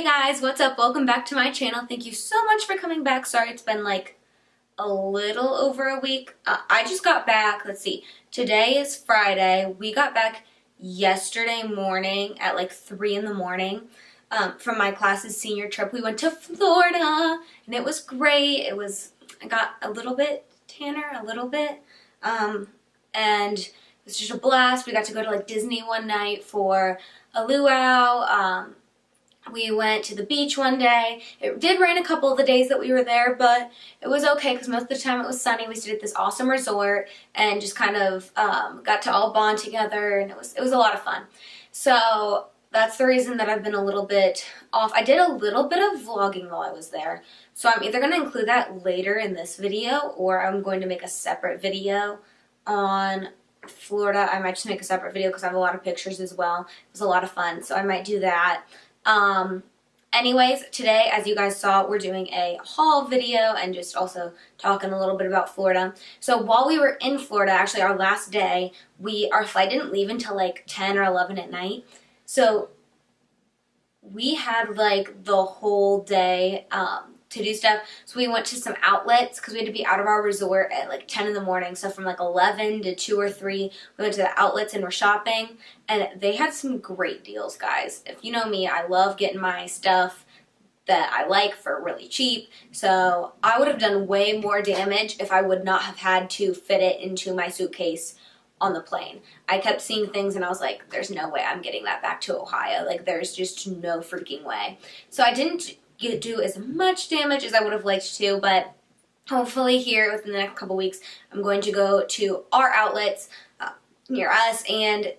Hey guys, what's up? Welcome back to my channel. Thank you so much for coming back. Sorry it's been like a little over a week. I just got back. Let's see. Today is Friday. We got back yesterday morning at like 3 in the morning from my class's senior trip. We went to Florida and it was great. I got a little bit tanner, a little bit. And it was just a blast. We got to go to like Disney one night for a luau. We went to the beach one day. It did rain a couple of the days that we were there, but it was okay because most of the time it was sunny. We stayed at this awesome resort and just kind of got to all bond together, and it was a lot of fun. So that's the reason that I've been a little bit off. I did a little bit of vlogging while I was there, so I'm either going to include that later in this video or I'm going to make a separate video on Florida. I might just make a separate video because I have a lot of pictures as well. It was a lot of fun, so I might do that. Anyways, today, as you guys saw, we're doing a haul video and just also talking a little bit about Florida. So while we were in Florida, actually our last day, our flight didn't leave until like 10 or 11 at night. So we had like the whole day, to do stuff. So we went to some outlets because we had to be out of our resort at like 10 in the morning. So from like 11 to 2 or 3, we went to the outlets and were shopping. And they had some great deals, guys. If you know me, I love getting my stuff that I like for really cheap. So I would have done way more damage if I would not have had to fit it into my suitcase on the plane. I kept seeing things and I was like, there's no way I'm getting that back to Ohio. Like, there's just no freaking way. So I didn't do as much damage as I would have liked to, but hopefully here within the next couple weeks I'm going to go to our outlets near us, and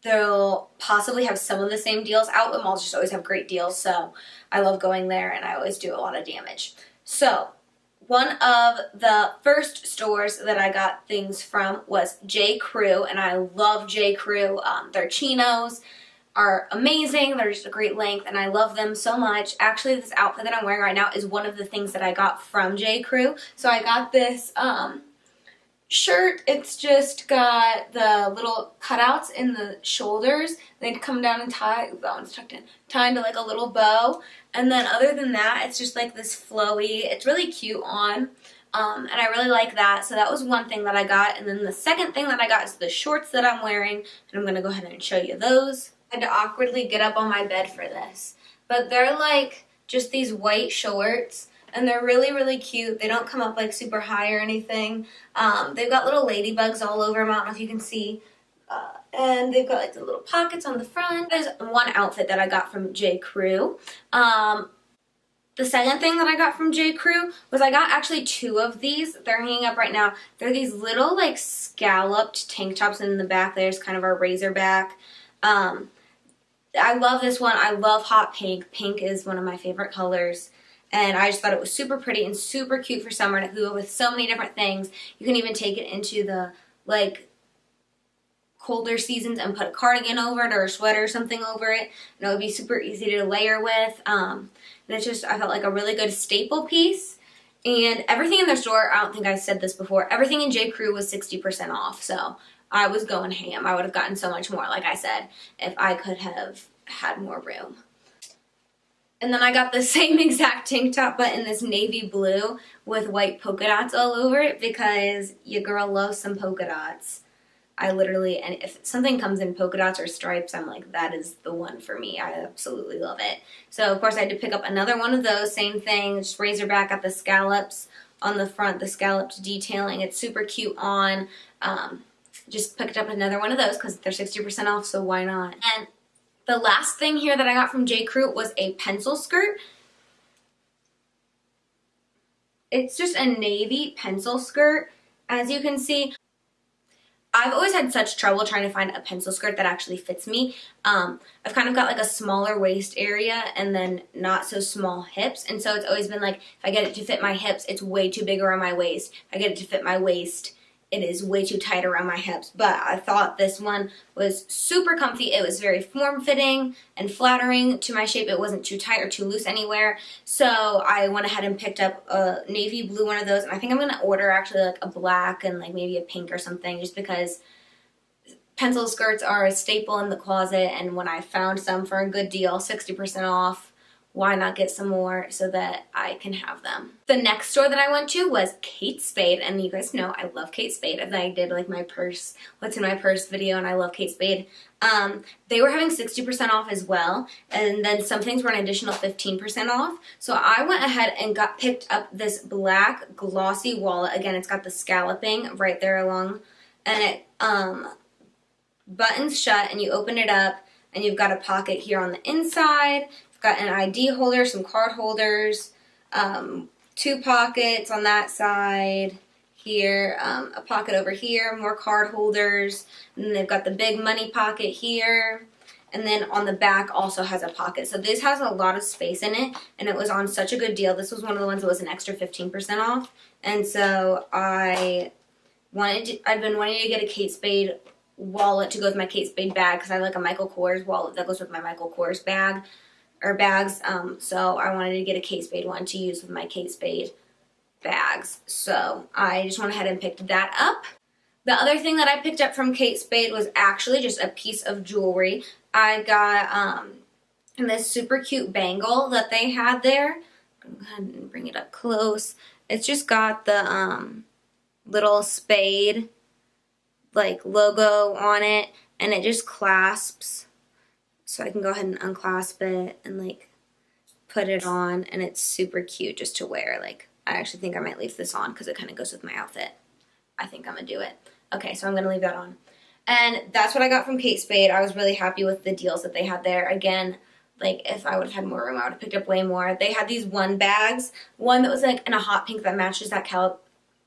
they'll possibly have some of the same deals. Outlet malls just always have great deals, so I love going there and I always do a lot of damage. So one of the first stores that I got things from was J. Crew, and I love J. Crew. Their chinos are amazing. They're just a great length and I love them so much. Actually, this outfit that I'm wearing right now is one of the things that I got from J. Crew. So I got this shirt. It's just got the little cutouts in the shoulders. They come down and tie. Ooh, that one's tucked in. Tie into like a little bow. And then other than that, it's just like this flowy. It's really cute on. And I really like that. So that was one thing that I got. And then the second thing that I got is the shorts that I'm wearing. And I'm going to go ahead and show you those. I had to awkwardly get up on my bed for this. But they're like just these white shorts. And they're really, really cute. They don't come up like super high or anything. They've got little ladybugs all over them. I don't know if you can see. And they've got like the little pockets on the front. There's one outfit that I got from J. Crew. The second thing that I got from J. Crew was I got actually 2 of these. They're hanging up right now. They're these little like scalloped tank tops, and in the back there's kind of our razor back. I love this one. I love hot pink. Pink is one of my favorite colors. And I just thought it was super pretty and super cute for summer, and it could go with so many different things. You can even take it into the like colder seasons and put a cardigan over it or a sweater or something over it. And it would be super easy to layer with. And it's just, I felt like a really good staple piece. And everything in their store, I don't think I said this before, everything in J. Crew was 60% off. So I was going ham. I would have gotten so much more, like I said, if I could have had more room. And then I got the same exact tank top, but in this navy blue with white polka dots all over it because your girl loves some polka dots. And if something comes in polka dots or stripes, I'm like, that is the one for me. I absolutely love it. So, of course, I had to pick up another one of those. Same thing, just razor back at the scallops on the front, the scalloped detailing. It's super cute on. Just picked up another one of those because they're 60% off, so why not? And the last thing here that I got from J. Crew was a pencil skirt. It's just a navy pencil skirt. As you can see, I've always had such trouble trying to find a pencil skirt that actually fits me. I've kind of got like a smaller waist area and then not so small hips. And so it's always been like, if I get it to fit my hips, it's way too big around my waist. If I get it to fit my waist, it is way too tight around my hips. But I thought this one was super comfy. It was very form-fitting and flattering to my shape. It wasn't too tight or too loose anywhere. So I went ahead and picked up a navy blue one of those. And I think I'm going to order actually like a black and like maybe a pink or something, just because pencil skirts are a staple in the closet. And when I found some for a good deal, 60% off, why not get some more so that I can have them. The next store that I went to was Kate Spade, and you guys know I love Kate Spade. And I did like my purse, what's in my purse video, and I love Kate Spade. They were having 60% off as well, and then some things were an additional 15% off. So I went ahead and picked up this black glossy wallet. Again, it's got the scalloping right there along, and it buttons shut, and you open it up, and you've got a pocket here on the inside. You've got an ID holder, some card holders, 2 pockets on that side. Here, a pocket over here, more card holders, and then they've got the big money pocket here, and then on the back also has a pocket. So this has a lot of space in it, and it was on such a good deal. This was one of the ones that was an extra 15% off, and so I've been wanting to get a Kate Spade wallet to go with my Kate Spade bag, because I like a Michael Kors wallet that goes with my Michael Kors bag, or bags, so I wanted to get a Kate Spade one to use with my Kate Spade bags. So I just went ahead and picked that up. The other thing that I picked up from Kate Spade was actually just a piece of jewelry. I got this super cute bangle that they had there. I'm gonna go ahead and bring it up close. It's just got the little spade like logo on it, and it just clasps. So I can go ahead and unclasp it and like put it on, and it's super cute just to wear. Like, I actually think I might leave this on because it kind of goes with my outfit. I think I'm going to do it. Okay, so I'm going to leave that on. And that's what I got from Kate Spade. I was really happy with the deals that they had there. Again, like, if I would have had more room, I would have picked up way more. They had these one bags. One that was, like, in a hot pink that matches that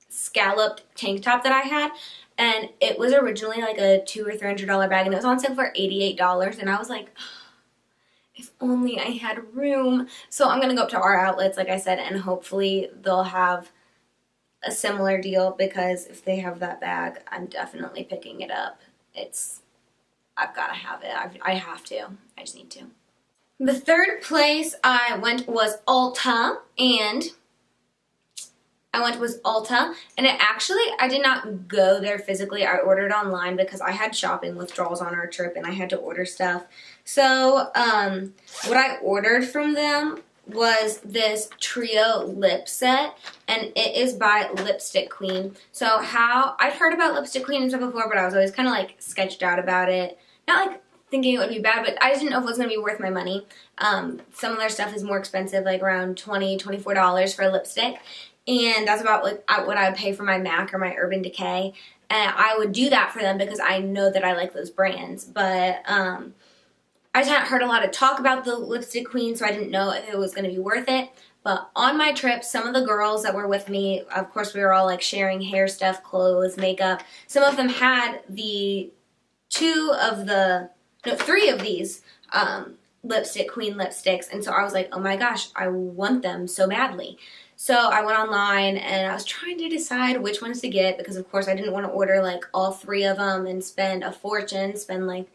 scalloped tank top that I had. And it was originally, like, a $200 or $300 bag. And it was on sale for $88. And I was like, if only I had room. So I'm going to go up to our outlets, like I said, and hopefully they'll have a similar deal, because if they have that bag, I'm definitely picking it up. I've got to have it. I have to. I just need to. The third place I went was Ulta, and I did not go there physically. I ordered online because I had shopping withdrawals on our trip and I had to order stuff. So what I ordered from them was this trio lip set, and it is by Lipstick Queen. So I'd heard about Lipstick Queen and stuff before, but I was always kind of like sketched out about it. Not like thinking it would be bad, but I just didn't know if it was going to be worth my money. Some of their stuff is more expensive, like around $20, $24 for a lipstick. And that's about like what I would pay for my MAC or my Urban Decay. And I would do that for them because I know that I like those brands. But I just hadn't heard a lot of talk about the Lipstick Queen, so I didn't know if it was going to be worth it. But on my trip, some of the girls that were with me, of course, we were all like sharing hair stuff, clothes, makeup. Some of them had three of these Lipstick Queen lipsticks. And so I was like, oh my gosh, I want them so badly. So I went online and I was trying to decide which ones to get, because of course I didn't want to order like all 3 of them and spend a fortune, spend like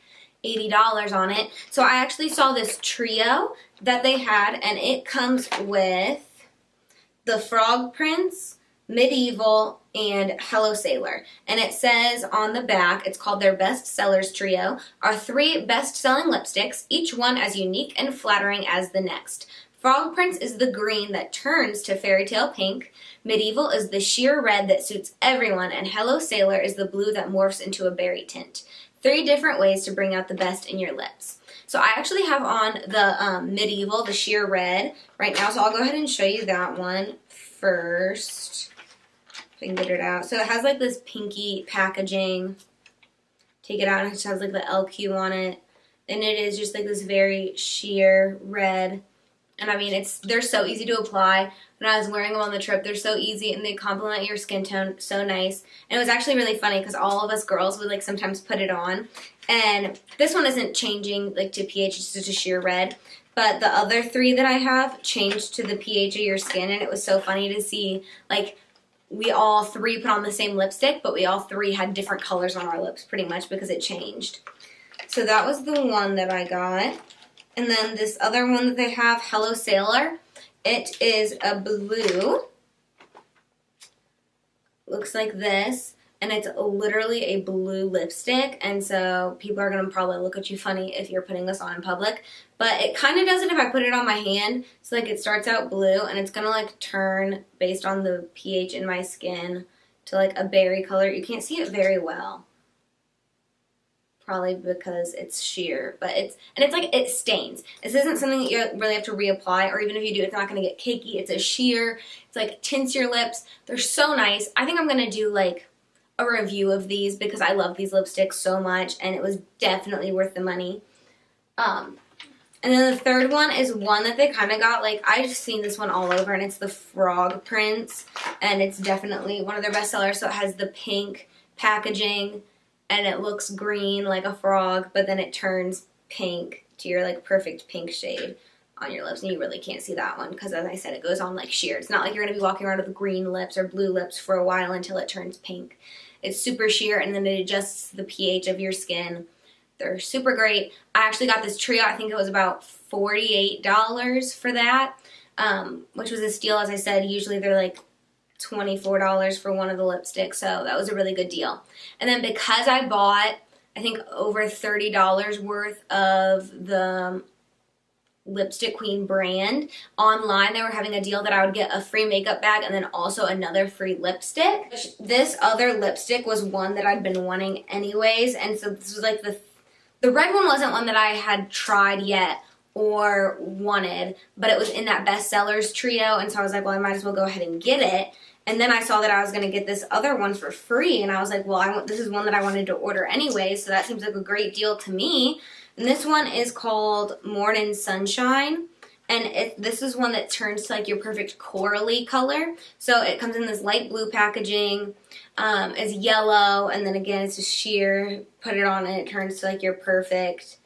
$80 on it. So I actually saw this trio that they had, and it comes with the Frog Prince, Medieval, and Hello Sailor. And it says on the back, it's called their Best Sellers Trio, are 3 best-selling lipsticks, each one as unique and flattering as the next. Frog Prince is the green that turns to fairy tale pink, Medieval is the sheer red that suits everyone, and Hello Sailor is the blue that morphs into a berry tint. 3 different ways to bring out the best in your lips. So I actually have on the Medieval, the sheer red, right now, so I'll go ahead and show you that one first. If I can get it out. So it has like this pinky packaging. Take it out and it just has like the LQ on it. And it is just like this very sheer red. And I mean, they're so easy to apply. When I was wearing them on the trip, they're so easy and they complement your skin tone so nice. And it was actually really funny because all of us girls would like sometimes put it on. And this one isn't changing like to pH, it's just a sheer red. But the other 3 that I have changed to the pH of your skin, and it was so funny to see like we all 3 put on the same lipstick, but we all 3 had different colors on our lips pretty much because it changed. So that was the one that I got. And then this other one that they have, Hello Sailor, it is a blue. Looks like this. and it's literally a blue lipstick, and so people are going to probably look at you funny if you're putting this on in public, but it kind of does it if I put it on my hand. So like it starts out blue, and it's going to like turn based on the pH in my skin to like a berry color. You can't see it very well, probably because it's sheer, but it's like it stains. This isn't something that you really have to reapply, or even if you do, it's not going to get cakey. It's a sheer. It's like tints your lips. They're so nice. I think I'm going to do like a review of these because I love these lipsticks so much, and it was definitely worth the money. And then the third one is one that they kind of got, like, I've seen this one all over, and it's the Frog Prince, and it's definitely one of their best sellers. So it has the pink packaging, and it looks green like a frog, but then it turns pink to your like perfect pink shade on your lips, and you really can't see that one because, as I said, it goes on like sheer. It's not like you're going to be walking around with green lips or blue lips for a while until it turns pink. It's super sheer, and then it adjusts the pH of your skin. They're super great. I actually got this trio. I think it was about $48 for that, which was a steal. As I said, usually they're like $24 for one of the lipsticks, so that was a really good deal. And then because I bought, I think, over $30 worth of the Lipstick Queen brand online, they were having a deal that I would get a free makeup bag and then also another free lipstick. This other lipstick was one that I'd been wanting anyways, and so this was like the red one wasn't one that I had tried yet or wanted, but it was in that bestsellers trio, and so I was like, well, I might as well go ahead and get it. And then I saw that I was going to get this other one for free, and I was like, well, this is one that I wanted to order anyway, so that seems like a great deal to me. And this one is called Morning Sunshine, and this is one that turns to like your perfect corally color. So it comes in this light blue packaging, it's yellow, and then again it's just sheer. Put it on and it turns to like your perfect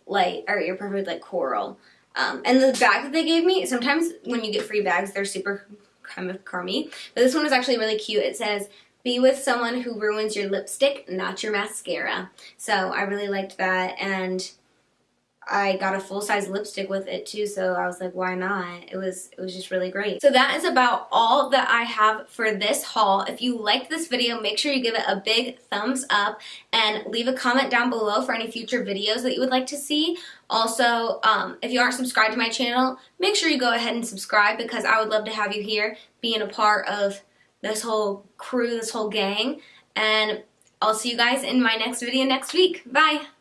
light, or your perfect like coral. And the bag that they gave me, sometimes when you get free bags, they're super kind of crummy, but this one was actually really cute. It says, "Be with someone who ruins your lipstick, not your mascara." So I really liked that, and I got a full-size lipstick with it too, so I was like, why not? It was just really great. So that is about all that I have for this haul. If you liked this video, make sure you give it a big thumbs up and leave a comment down below for any future videos that you would like to see. Also, if you aren't subscribed to my channel, make sure you go ahead and subscribe because I would love to have you here being a part of this whole crew, this whole gang. And I'll see you guys in my next video next week. Bye!